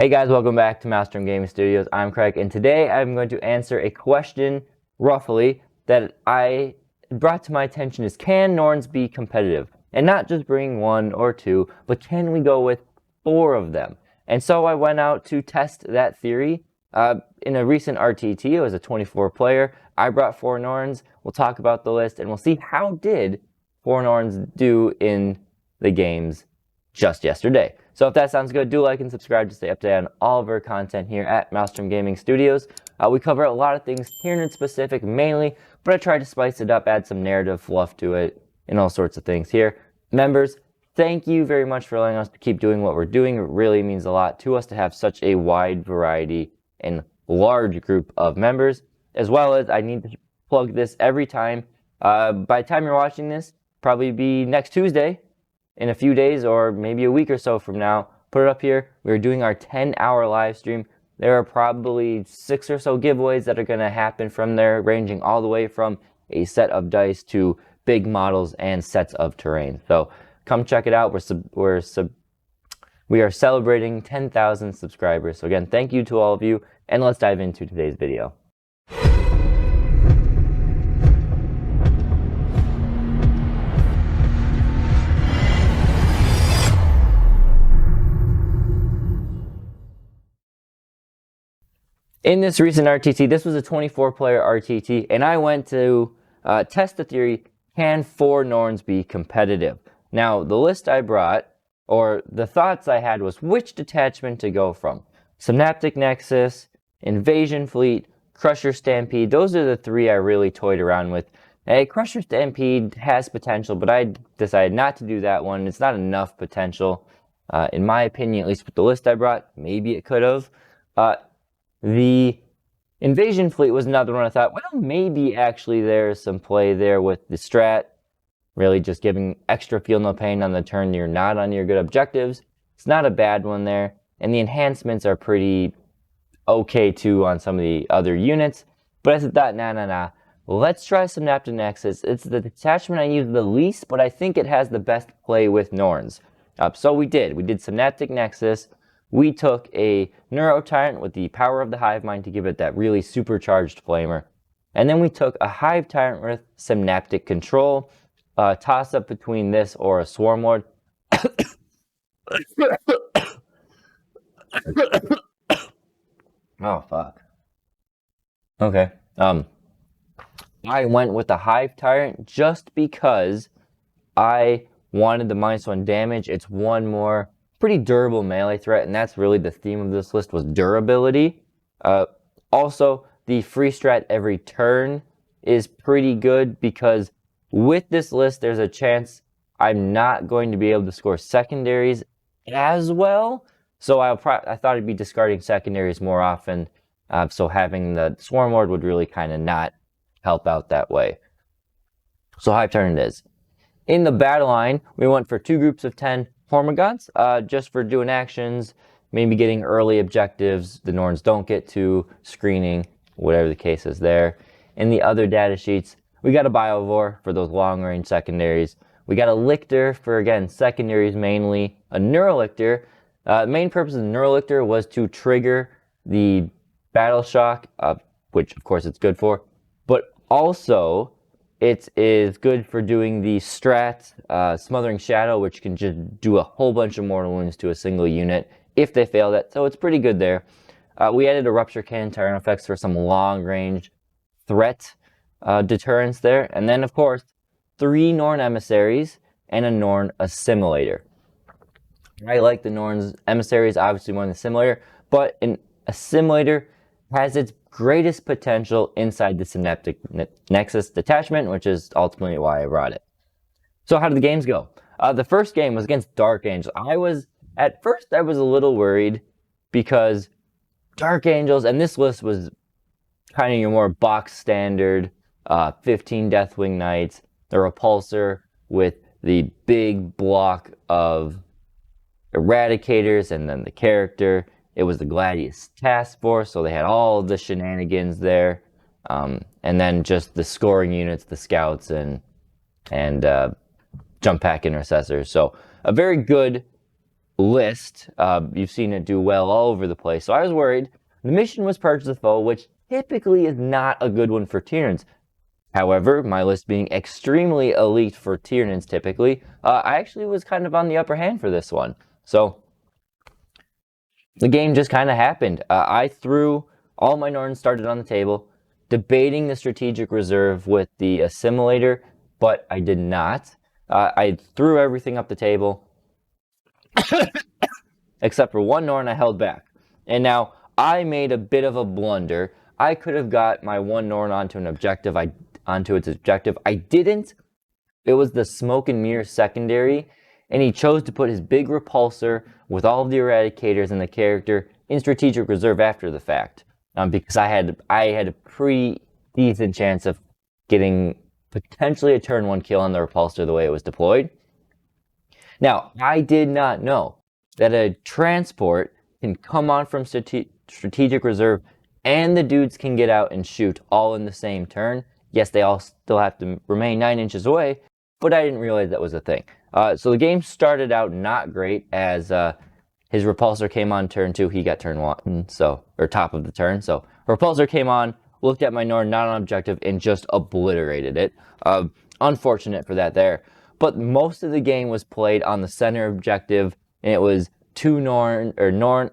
Hey guys, welcome back to Master Gaming Studios. I'm Craig, and today I'm going to answer a question, roughly, that I brought to my attention is, can Norns be competitive? And not just bring one or two, but can we go with 4 of them? And so I went out to test that theory. In a recent RTT, it was a 24 player. I brought 4 Norns. We'll talk about the list, and we'll see how did 4 Norns do in the games just yesterday. So if that sounds good, do like and subscribe to stay up to date on all of our content here at Maelstrom Gaming Studios. We cover a lot of things Tyranid specific mainly, but I try to spice it up, add some narrative fluff to it, and all sorts of things here. Members, thank you very much for allowing us to keep doing what we're doing. It really means a lot to us to have such a wide variety and large group of members, as well as I need to plug this every time. By the time you're watching this, probably be next Tuesday, in a few days or maybe a week or so from now, put it up here. We're doing our 10-hour live stream. There are probably 6 or so giveaways that are going to happen from there, ranging all the way from a set of dice to big models and sets of terrain. So come check it out. We are celebrating 10,000 subscribers. So again, thank you to all of you, and let's dive into today's video. In this recent RTT, this was a 24-player RTT, and I went to test the theory, can 4 Norns be competitive? Now, the list I brought, or the thoughts I had, was which detachment to go from. Synaptic Nexus, Invasion Fleet, Crusher Stampede, those are the 3 I really toyed around with. A Crusher Stampede has potential, but I decided not to do that one. It's not enough potential, in my opinion, at least with the list I brought. Maybe it could have. The Invasion Fleet was another one I thought, well, maybe actually there's some play there with the strat, really just giving extra feel no pain on the turn you're not on your good objectives. It's not a bad one there, and the enhancements are pretty okay too on some of the other units, but I thought, nah. Let's try Synaptic Nexus. It's the detachment I use the least, but I think it has the best play with Norns. So we did Synaptic Nexus. We took a Neuro Tyrant with the power of the Hive Mind to give it that really supercharged flamer. And then we took a Hive Tyrant with Synaptic Control. Toss up between this or a Swarm Lord. Oh, fuck. Okay. I went with the Hive Tyrant just because I wanted the -1 damage. It's one more pretty durable melee threat, and that's really the theme of this list, was durability. Also, the free strat every turn is pretty good, because with this list there's a chance I'm not going to be able to score secondaries as well, so I thought I'd be discarding secondaries more often, so having the Swarm Lord would really kind of not help out that way. So Hive Tyrant it is. In the battle line, we went for 2 groups of 10 Hormagaunts, just for doing actions, maybe getting early objectives the Norns don't get to, screening, whatever the case is there. In the other data sheets, we got a Biovore for those long-range secondaries. We got a Lictor for, again, secondaries mainly. A Neurolictor. The main purpose of the Neurolictor was to trigger the Battle Shock, which of course it's good for, but also it is good for doing the strat, Smothering Shadow, which can just do a whole bunch of mortal wounds to a single unit if they fail that, so it's pretty good there. We added a Rupture Cannon Tyrant effects for some long-range threat deterrence there, and then, of course, 3 Norn Emissaries and a Norn Assimilator. I like the Norns Emissaries, obviously more than the Assimilator, but an Assimilator has its greatest potential inside the Synaptic Nexus detachment, which is ultimately why I brought it. So how did the games go? The first game was against Dark Angels. At first I was a little worried, because Dark Angels, and this list was kind of your more box standard, 15 Deathwing Knights, the Repulsor with the big block of Eradicators, and then the character. It was the Gladius Task Force, so they had all of the shenanigans there. And then just the scoring units, the Scouts, and Jump Pack Intercessors. So a very good list. You've seen it do well all over the place. So I was worried. The mission was Purge the Foe, which typically is not a good one for Tyranids. However, my list being extremely elite for Tyranids typically, I actually was kind of on the upper hand for this one. So the game just kind of happened. I threw all my Norns started on the table, debating the strategic reserve with the Assimilator, but I did not. I threw everything up the table, except for one Norn I held back. And now I made a bit of a blunder. I could have got my one Norn onto its objective. I didn't. It was the Smoke and Mirror secondary, and he chose to put his big repulsor with all of the eradicators and the character in strategic reserve after the fact, because I had a pretty decent chance of getting potentially a turn 1 kill on the repulsor the way it was deployed. Now, I did not know that a transport can come on from strategic reserve and the dudes can get out and shoot all in the same turn. Yes, they all still have to remain 9 inches away, but I didn't realize that was a thing. So the game started out not great as his repulsor came on turn 2, he got turn 1, or top of the turn. So repulsor came on, looked at my Norn, not on objective, and just obliterated it. Unfortunate for that there. But most of the game was played on the center objective, and it was two Norn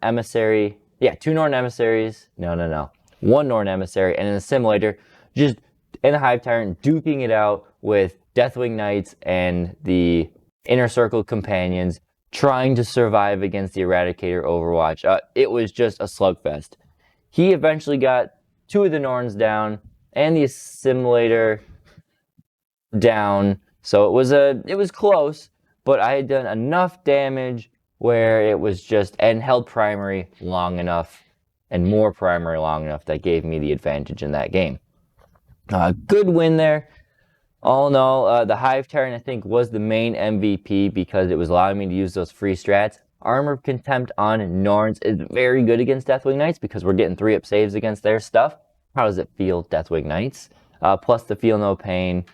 Emissary. Yeah, two Norn Emissaries. No. One Norn Emissary and an Assimilator, just in the Hive Tyrant, duking it out with Deathwing Knights and the Inner Circle Companions, trying to survive against the Eradicator Overwatch. It was just a slugfest. He eventually got 2 of the Norns down and the Assimilator down. So it was close, but I had done enough damage where it was just, and held primary long enough, and more primary long enough, that gave me the advantage in that game. Good win there. All in all, the Hive Tyrant, I think, was the main MVP because it was allowing me to use those free strats. Armor of Contempt on Norns is very good against Deathwing Knights because we're getting 3-up saves against their stuff. How does it feel, Deathwing Knights? Plus the Feel No Pain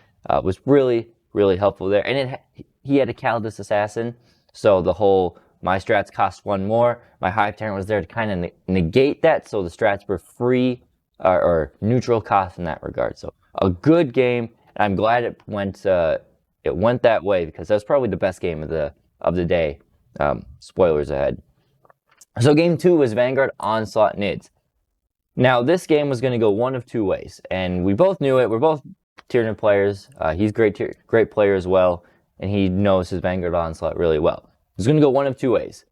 was really, really helpful there. And he had a Calidus Assassin, so the whole, my strats cost 1 more. My Hive Tyrant was there to kind of negate that, so the strats were free or neutral cost in that regard. So a good game. I'm glad it went that way because that was probably the best game of the day. Spoilers ahead. So game 2 was Vanguard Onslaught Nids. Now this game was going to go one of 2 ways, and we both knew it. We're both Tyranid players. He's great player as well, and he knows his Vanguard Onslaught really well. It was going to go one of 2 ways.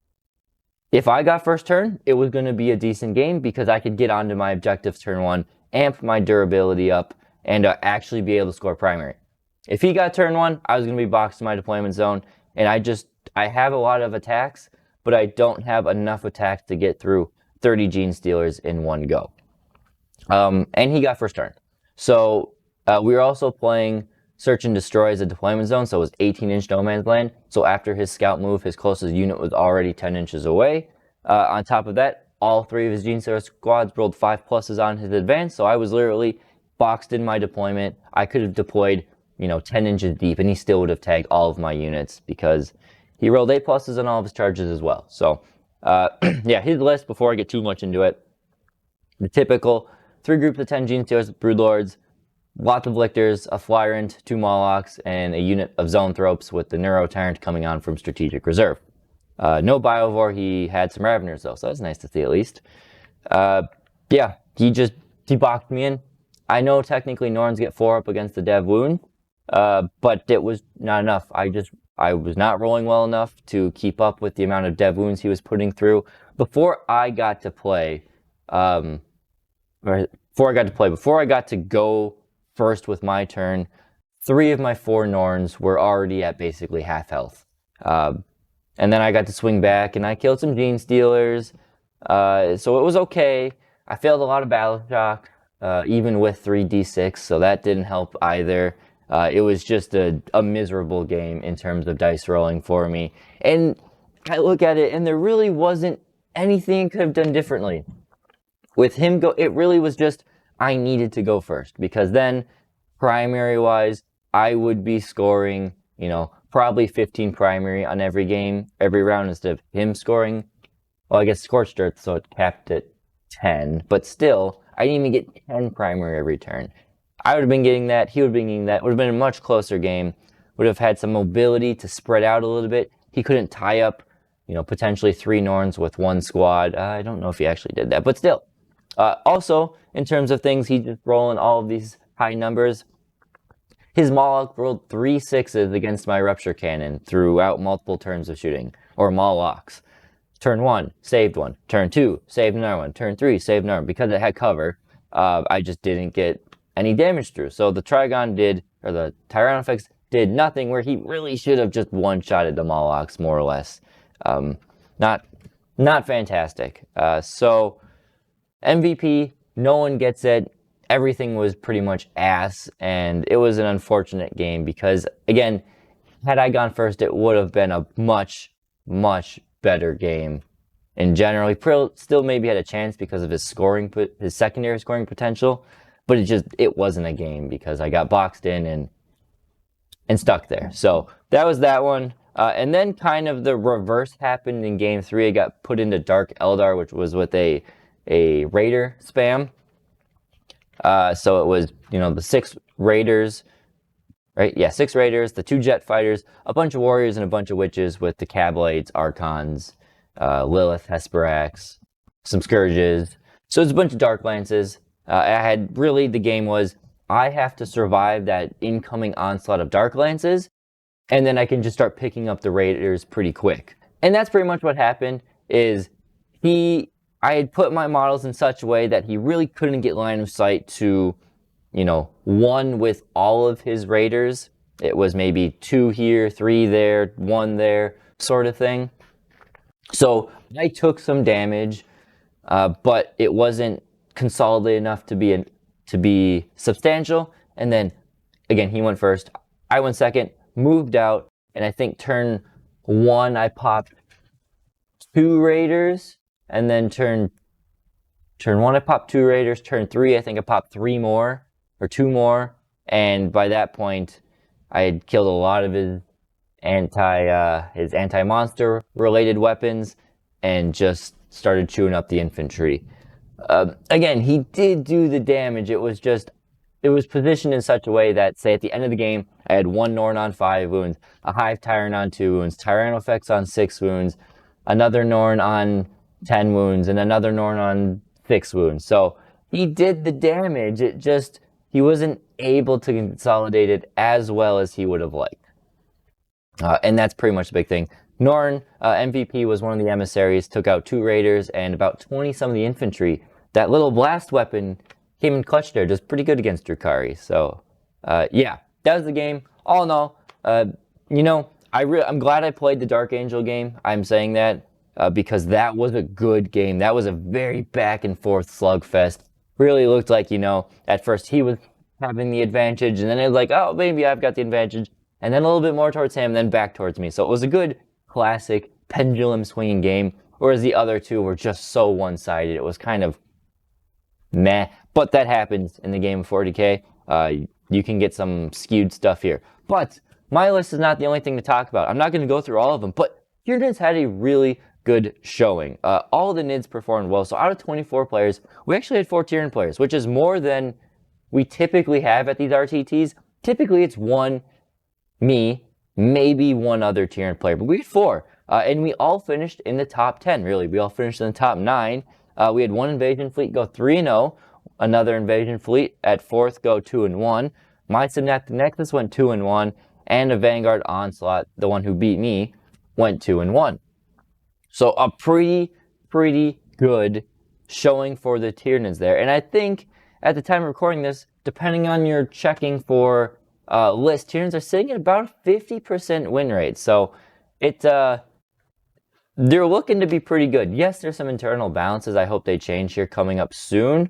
If I got first turn, it was going to be a decent game because I could get onto my objectives turn 1, amp my durability up, and actually be able to score primary. If he got turn 1, I was going to be boxed in my deployment zone, and I have a lot of attacks, but I don't have enough attacks to get through 30 Gene Stealers in one go. And he got first turn. So we were also playing Search and Destroy as a deployment zone, so it was 18-inch no man's land. So after his scout move, his closest unit was already 10 inches away. On top of that, all 3 of his Gene Stealer squads rolled 5+ on his advance, so I was literally boxed in my deployment. I could have deployed, 10 inches deep, and he still would have tagged all of my units because he rolled 8+ on all of his charges as well. So, yeah, his list, before I get too much into it, the typical 3 groups of 10 Gene Stealers, Broodlords, lots of Lictors, a Flyrant, 2 Molochs, and a unit of Zoanthropes with the Neuro Tyrant coming on from Strategic Reserve. No Biovore, he had some Raveners though, so that's nice to see at least. Yeah, he boxed me in. I know technically Norns get 4-up against the Dev Wound, but it was not enough. I was not rolling well enough to keep up with the amount of Dev Wounds he was putting through. Before I got to go first with my turn, 3 of my 4 Norns were already at basically half health. And then I got to swing back and I killed some Gene Stealers. So it was okay. I failed a lot of Battle Shock. Even with 3d6, so that didn't help either. It was just a miserable game in terms of dice rolling for me. And I look at it, and there really wasn't anything I could have done differently. With him it really was just, I needed to go first, because then, primary-wise, I would be scoring, probably 15 primary on every game, every round, instead of him scoring. Well, I guess Scorched Earth, so it capped at 10. But still, I didn't even get 10 primary every turn. I would have been getting that. He would have been getting that. Would have been a much closer game. Would have had some mobility to spread out a little bit. He couldn't tie up, potentially 3 Norns with 1 squad. I don't know if he actually did that, but still. Also, in terms of things, he's just rolling all of these high numbers. His Moloch rolled 3 6s against my Rupture Cannon throughout multiple turns of shooting, or Molochs. Turn 1, saved 1. Turn 2, saved another 1. Turn 3, saved another 1. Because it had cover, I just didn't get any damage through. So the Trigon did, or the Tyranofex did nothing, where he really should have just one-shotted the Molochs, more or less. Not fantastic. So MVP, no one gets it. Everything was pretty much ass, and it was an unfortunate game because, again, had I gone first, it would have been a much, much better game in general. He still maybe had a chance because of his secondary scoring potential, but it wasn't a game because I got boxed in and stuck there. So that was that one. And then kind of the reverse happened in game 3. I got put into Dark Eldar, which was with a Raider spam. So it was, the 6 Raiders, right? Yeah, 6 Raiders, the 2 Jet Fighters, a bunch of Warriors, and a bunch of Witches with the Cabalades, Archons, Lilith, Hesperax, some Scourges. So it's a bunch of Dark Lances. The game was, I have to survive that incoming onslaught of Dark Lances, and then I can just start picking up the Raiders pretty quick. And that's pretty much what happened, is I had put my models in such a way that he really couldn't get line of sight to, one with all of his Raiders. It was maybe 2 here, 3 there, 1 there, sort of thing. So I took some damage, but it wasn't consolidated enough to be substantial. And then, again, he went first. I went second, moved out, and I think turn 1 I popped 2 Raiders. And then turn 1, I popped 2 Raiders. Turn 3, I think I popped 3 more, or 2 more. And by that point, I had killed a lot of his anti-monster related weapons, and just started chewing up the infantry. Again, he did do the damage. It was positioned in such a way that, say, at the end of the game, I had 1 Norn on 5 wounds, a Hive Tyrant on 2 wounds, Tyranofex on 6 wounds, another Norn on 10 wounds, and another Norn on 6 wounds. So he did the damage. He wasn't able to consolidate it as well as he would have liked. And that's pretty much the big thing. Norn, MVP, was one of the Emissaries, took out 2 Raiders and about 20 some of the infantry. That little blast weapon came in clutch there, just pretty good against Drukhari. So, yeah, that was the game. All in all, I'm glad I played the Dark Angel game. I'm saying that because that was a good game. That was a very back and forth slugfest. Really looked like, at first he was having the advantage, and then it was like, oh, maybe I've got the advantage, and then a little bit more towards him, then back towards me. So it was a good, classic, pendulum swinging game, whereas the other two were just so one-sided. It was kind of meh, but that happens in the game of 40k. You can get some skewed stuff here. But my list is not the only thing to talk about. I'm not going to go through all of them, but Tyranids had a really good showing. All the Nids performed well. So out of 24 players, we actually had 4 Tyranid players, which is more than we typically have at these RTTs. Typically it's 1, me, maybe 1 other Tyranid player, but we had 4. And we all finished in the top 10, really. We all finished in the top 9. We had 1 invasion fleet go 3-0, another invasion fleet at 4th go 2-1. My Synaptic Nexus went 2-1, and a Vanguard Onslaught, the one who beat me, went 2-1. So a pretty good showing for the Tyranids there. And I think at the time of recording this, depending on your checking for list, Tyranids are sitting at about a 50% win rate. So they're looking to be pretty good. Yes, there's some internal balances I hope they change here coming up soon.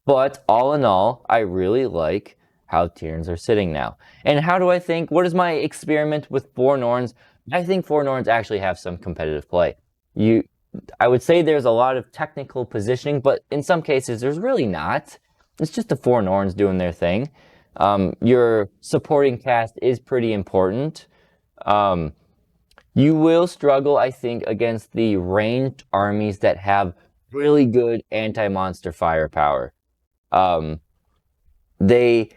But all in all, I really like how Tyranids are sitting now. And how do I think? What is my experiment with 4 Norns? I think 4 Norns actually have some competitive play. I would say there's a lot of technical positioning, but in some cases there's really not. It's just the 4 Norns doing their thing. Your supporting cast is pretty important. You will struggle, I think, against the ranged armies that have really good anti-monster firepower. Um, the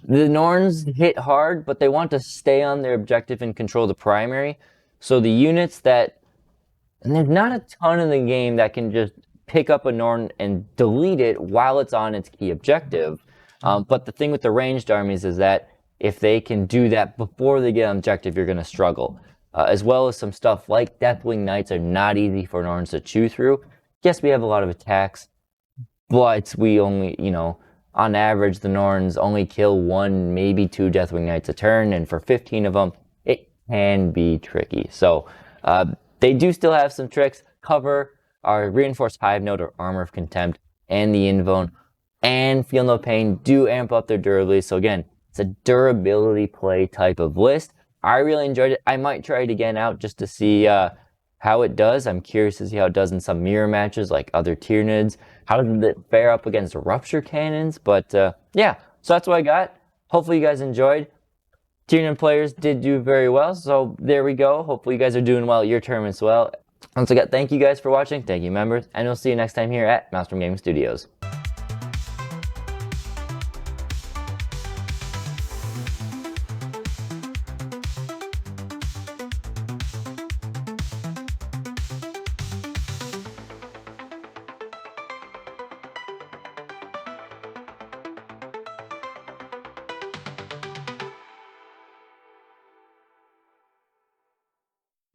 Norns hit hard, but they want to stay on their objective and control the primary. So the units that, and there's not a ton in the game that can just pick up a Norn and delete it while it's on its key objective. But the thing with the ranged armies is that if they can do that before they get on objective, you're going to struggle. As well as some stuff like Deathwing Knights are not easy for Norns to chew through. Yes, we have a lot of attacks, but we only, on average, the Norns only kill 1, maybe 2 Deathwing Knights a turn, and for 15 of them, it can be tricky. So they do still have some tricks. Cover, our Reinforced Hive Node or Armor of Contempt, and the Invone, and Feel No Pain do amp up their durability. So again, it's a durability play type of list. I really enjoyed it. I might try it again out just to see how it does. I'm curious to see how it does in some mirror matches like other Tyranids. How does it fare up against Rupture Cannons? But yeah, so that's what I got. Hopefully you guys enjoyed. Tyranid players did do very well, so there we go. Hopefully you guys are doing well at your term as well. Once again, thank you guys for watching. Thank you, members, and we'll see you next time here at Maelstrom Gaming Studios.